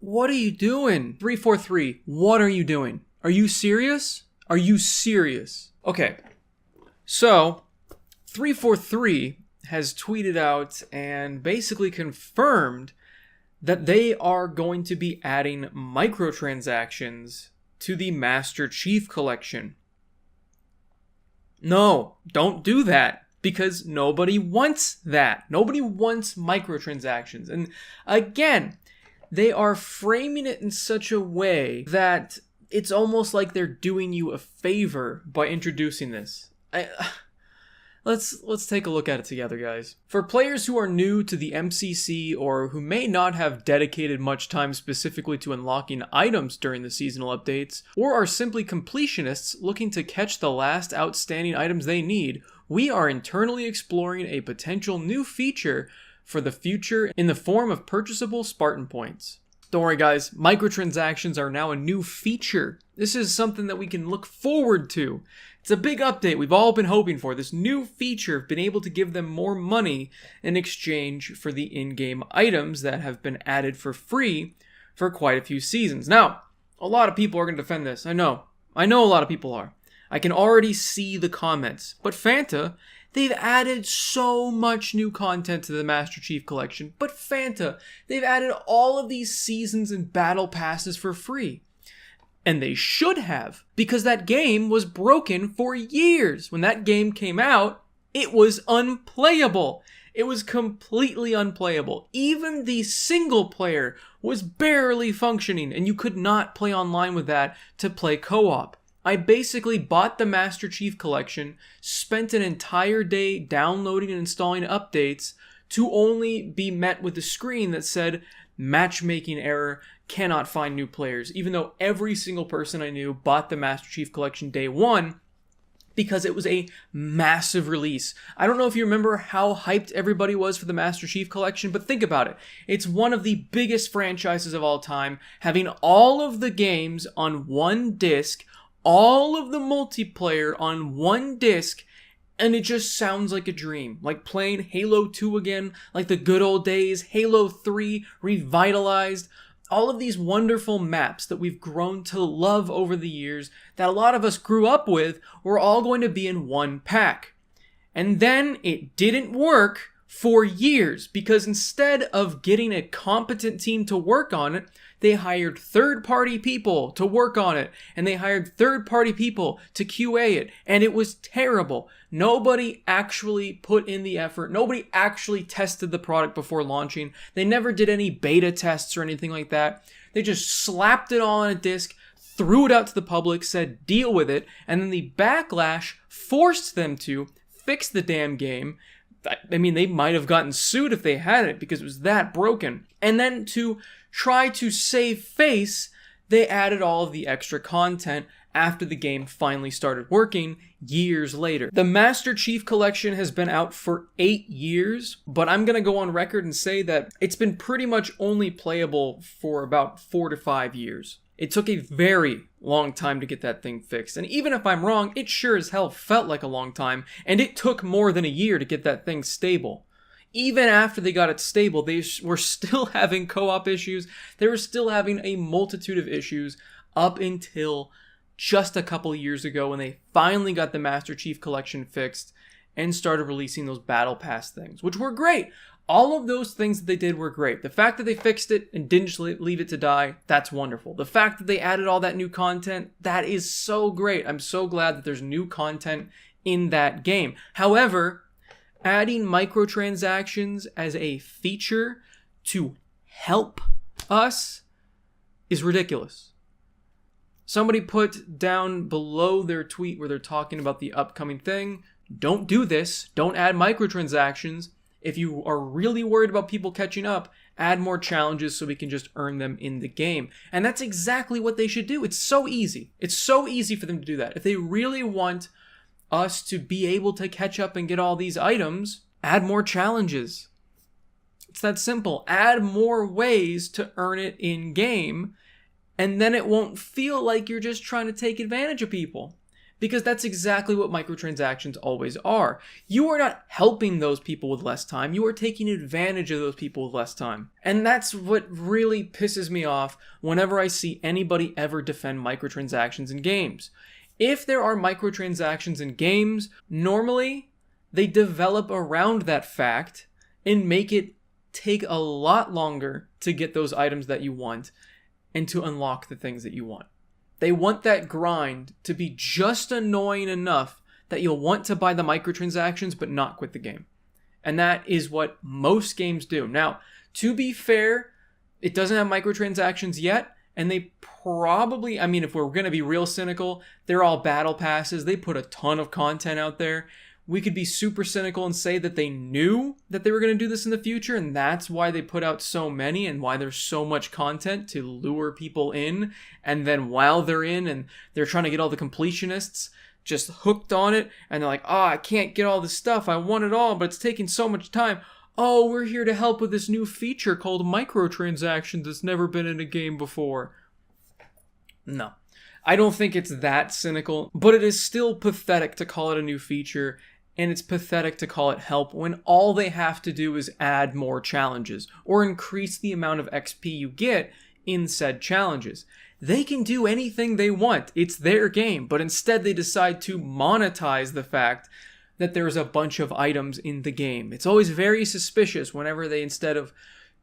What are you doing? 343, what are you doing? Are you serious? Are you serious? Okay, so 343 has tweeted out and basically confirmed that they are going to be adding microtransactions to the Master Chief Collection. No, don't do that. Because nobody wants that. Nobody wants microtransactions. And again, they are framing it in such a way that it's almost like they're doing you a favor by introducing this. Let's take a look at it together, guys. For players who are new to the MCC or who may not have dedicated much time specifically to unlocking items during the seasonal updates, or are simply completionists looking to catch the last outstanding items they need, we are internally exploring a potential new feature for the future in the form of purchasable Spartan points. Don't worry guys, microtransactions are now a new feature. This is something that we can look forward to. It's a big update we've all been hoping for. This new feature of being able to give them more money in exchange for the in-game items that have been added for free for quite a few seasons. Now, a lot of people are going to defend this. I know a lot of people are. I can already see the comments. But Fanta, they've added so much new content to the Master Chief Collection. But Fanta, they've added all of these seasons and battle passes for free. And they should have, because that game was broken for years. When that game came out, it was unplayable. It was completely unplayable. Even the single player was barely functioning, and you could not play online with that to play co-op. I basically bought the Master Chief Collection, spent an entire day downloading and installing updates to only be met with a screen that said, matchmaking error, cannot find new players, even though every single person I knew bought the Master Chief Collection day one because it was a massive release. I don't know if you remember how hyped everybody was for the Master Chief Collection, but think about it. It's one of the biggest franchises of all time, having all of the games on one disc, all of the multiplayer on one disc, and it just sounds like a dream. Like playing Halo 2 again, like the good old days, Halo 3 revitalized. All of these wonderful maps that we've grown to love over the years, that a lot of us grew up with, were all going to be in one pack. And then it didn't work for years, because instead of getting a competent team to work on it, they hired third-party people to work on it, and they hired third-party people to QA it, and it was terrible. Nobody actually put in the effort. Nobody actually tested the product before launching. They never did any beta tests or anything like that. They just slapped it all on a disc, threw it out to the public, said deal with it, and then the backlash forced them to fix the damn game. I mean, they might have gotten sued if they had it because it was that broken. And then to try to save face, they added all of the extra content after the game finally started working years later. The Master Chief Collection has been out for 8 years, but I'm going to go on record and say that it's been pretty much only playable for about 4 to 5 years. It took a very long time to get that thing fixed. And even if I'm wrong, it sure as hell felt like a long time. And it took more than a year to get that thing stable. Even after they got it stable, they were still having co-op issues. They were still having a multitude of issues up until just a couple of years ago when they finally got the Master Chief Collection fixed and started releasing those Battle Pass things, which were great. All of those things that they did were great. The fact that they fixed it and didn't just leave it to die, that's wonderful. The fact that they added all that new content, that is so great. I'm so glad that there's new content in that game. However, adding microtransactions as a feature to help us is ridiculous. Somebody put down below their tweet where they're talking about the upcoming thing, don't do this, don't add microtransactions. If you are really worried about people catching up, add more challenges so we can just earn them in the game. And that's exactly what they should do. It's so easy. It's so easy for them to do that. If they really want us to be able to catch up and get all these items, add more challenges. It's that simple. Add more ways to earn it in game, and then it won't feel like you're just trying to take advantage of people. because that's exactly what microtransactions always are. You are not helping those people with less time, you are taking advantage of those people with less time. And that's what really pisses me off whenever I see anybody ever defend microtransactions in games. If there are microtransactions in games, normally they develop around that fact and make it take a lot longer to get those items that you want and to unlock the things that you want. They want that grind to be just annoying enough that you'll want to buy the microtransactions but not quit the game. And that is what most games do. Now, to be fair, it doesn't have microtransactions yet, and they probably, I mean, if we're going to be real cynical, they're all battle passes. They put a ton of content out there. We could be super cynical and say that they knew that they were going to do this in the future, and that's why they put out so many and why there's so much content to lure people in. And then while they're in and they're trying to get all the completionists just hooked on it, and they're like, oh, I can't get all this stuff. I want it all, but it's taking so much time. Oh, we're here to help with this new feature called microtransactions that's never been in a game before. No, I don't think it's that cynical, but it is still pathetic to call it a new feature, and it's pathetic to call it help when all they have to do is add more challenges or increase the amount of XP you get in said challenges. They can do anything they want. It's their game, but instead they decide to monetize the fact that there's a bunch of items in the game. It's always very suspicious whenever they, instead of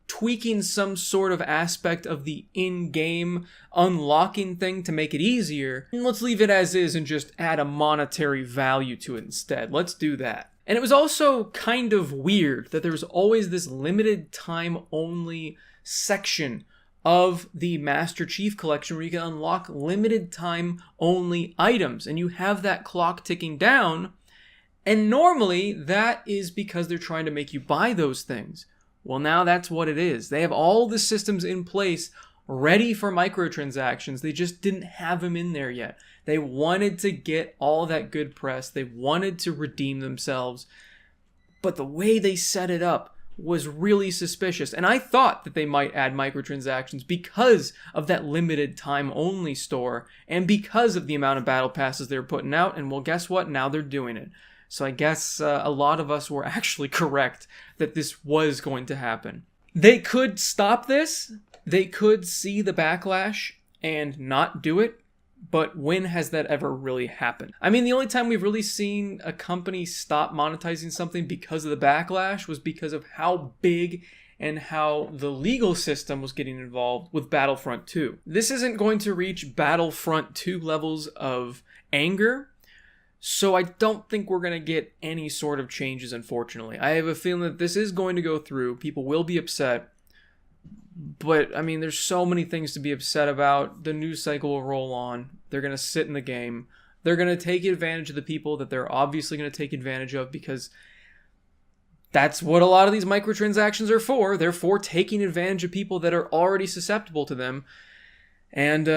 tweaking some sort of aspect of the in-game unlocking thing to make it easier, let's leave it as is and just add a monetary value to it instead. Let's do that. And it was also kind of weird that there was always this limited time only section of the Master Chief Collection where you can unlock limited time only items, and you have that clock ticking down, and normally that is because they're trying to make you buy those things. Well, now that's what it is. They have all the systems in place ready for microtransactions. They just didn't have them in there yet. They wanted to get all that good press. They wanted to redeem themselves. But the way they set it up was really suspicious. And I thought that they might add microtransactions because of that limited time only store and because of the amount of battle passes they were putting out. And well, guess what? Now they're doing it. So I guess a lot of us were actually correct that this was going to happen. They could stop this. They could see the backlash and not do it. But when has that ever really happened? I mean, the only time we've really seen a company stop monetizing something because of the backlash was because of how big and how the legal system was getting involved with Battlefront 2. This isn't going to reach Battlefront 2 levels of anger. So I don't think we're going to get any sort of changes, unfortunately. I have a feeling that this is going to go through. People will be upset. But, I mean, there's so many things to be upset about. The news cycle will roll on. They're going to sit in the game. They're going to take advantage of the people that they're obviously going to take advantage of because that's what a lot of these microtransactions are for. They're for taking advantage of people that are already susceptible to them. And,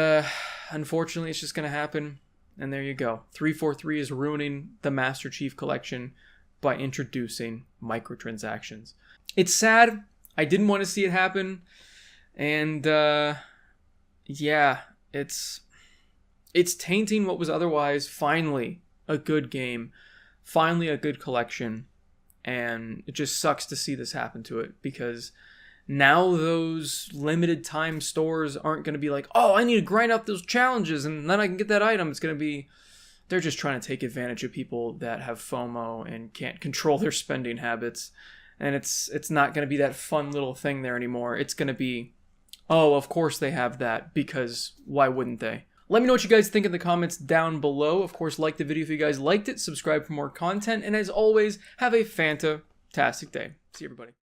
unfortunately, it's just going to happen. And there you go. 343 is ruining the Master Chief Collection by introducing microtransactions. It's sad. I didn't want to see it happen. And, yeah, it's tainting what was otherwise finally a good game. Finally a good collection. And it just sucks to see this happen to it because now those limited time stores aren't going to be like, oh, I need to grind out those challenges and then I can get that item. It's going to be, they're just trying to take advantage of people that have FOMO and can't control their spending habits. And it's not going to be that fun little thing there anymore. It's going to be, oh, of course they have that because why wouldn't they? Let me know what you guys think in the comments down below. Of course, like the video if you guys liked it. Subscribe for more content. And as always, have a fantastic day. See you, everybody.